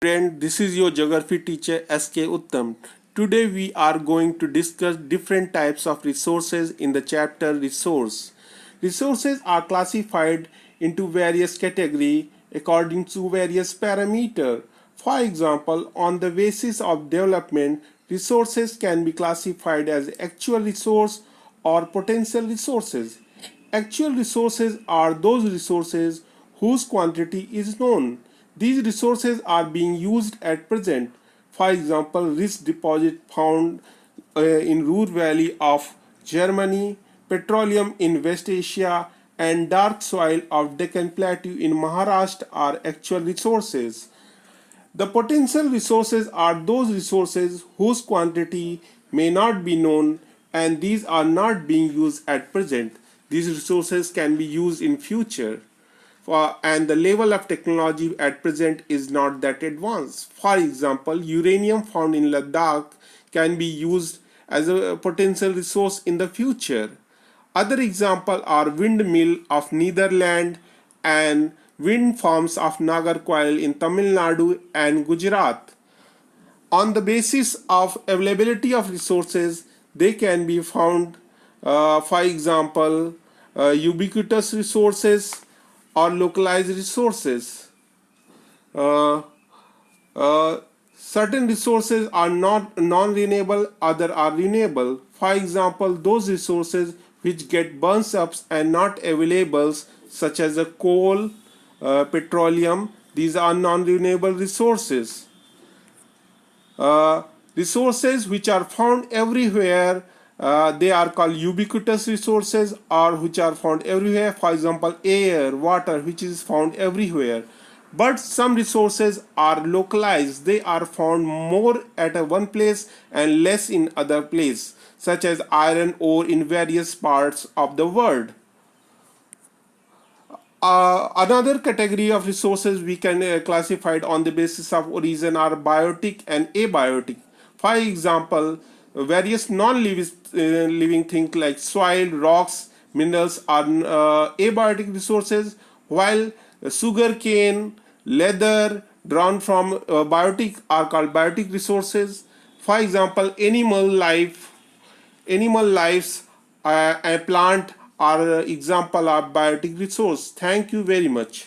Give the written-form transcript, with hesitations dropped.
Friend, this is your geography teacher SK Uttam. Today we are going to discuss different types of resources in the chapter resource. Resources are classified into various categories according to various parameters. For example, on the basis of development, resources can be classified as actual resource or potential resources. Actual resources are those resources whose quantity is known. These resources are being used at present. For example, rich deposit found in Ruhr Valley of Germany, petroleum in West Asia, and dark soil of Deccan Plateau in Maharashtra are actual resources. The potential resources are those resources whose quantity may not be known and these are not being used at present. These resources can be used in future. And the level of technology at present is not that advanced. For example, uranium found in Ladakh can be used as a potential resource in the future. Other examples are windmill of Netherlands and wind farms of Nagarcoil in Tamil Nadu and Gujarat. On the basis of availability of resources, they can be found, for example, ubiquitous resources or localized resources. Uh, Certain resources are not non-renewable, other are renewable. For example, those resources which get burnt up and not available, such as a coal, petroleum, these are non-renewable resources. Resources which are found everywhere, they are called ubiquitous resources, or which are found everywhere. For example, air, water, which is found everywhere. But some resources are localized, they are found more at a one place and less in other place, such as iron ore in various parts of the world. Another category of resources we can classify on the basis of origin are biotic and abiotic. For example, various non-living things like soil, rocks, minerals are abiotic resources, while sugar cane, leather drawn from biotic are called biotic resources. For example, animal lives, a plant are example of biotic resource. Thank you very much.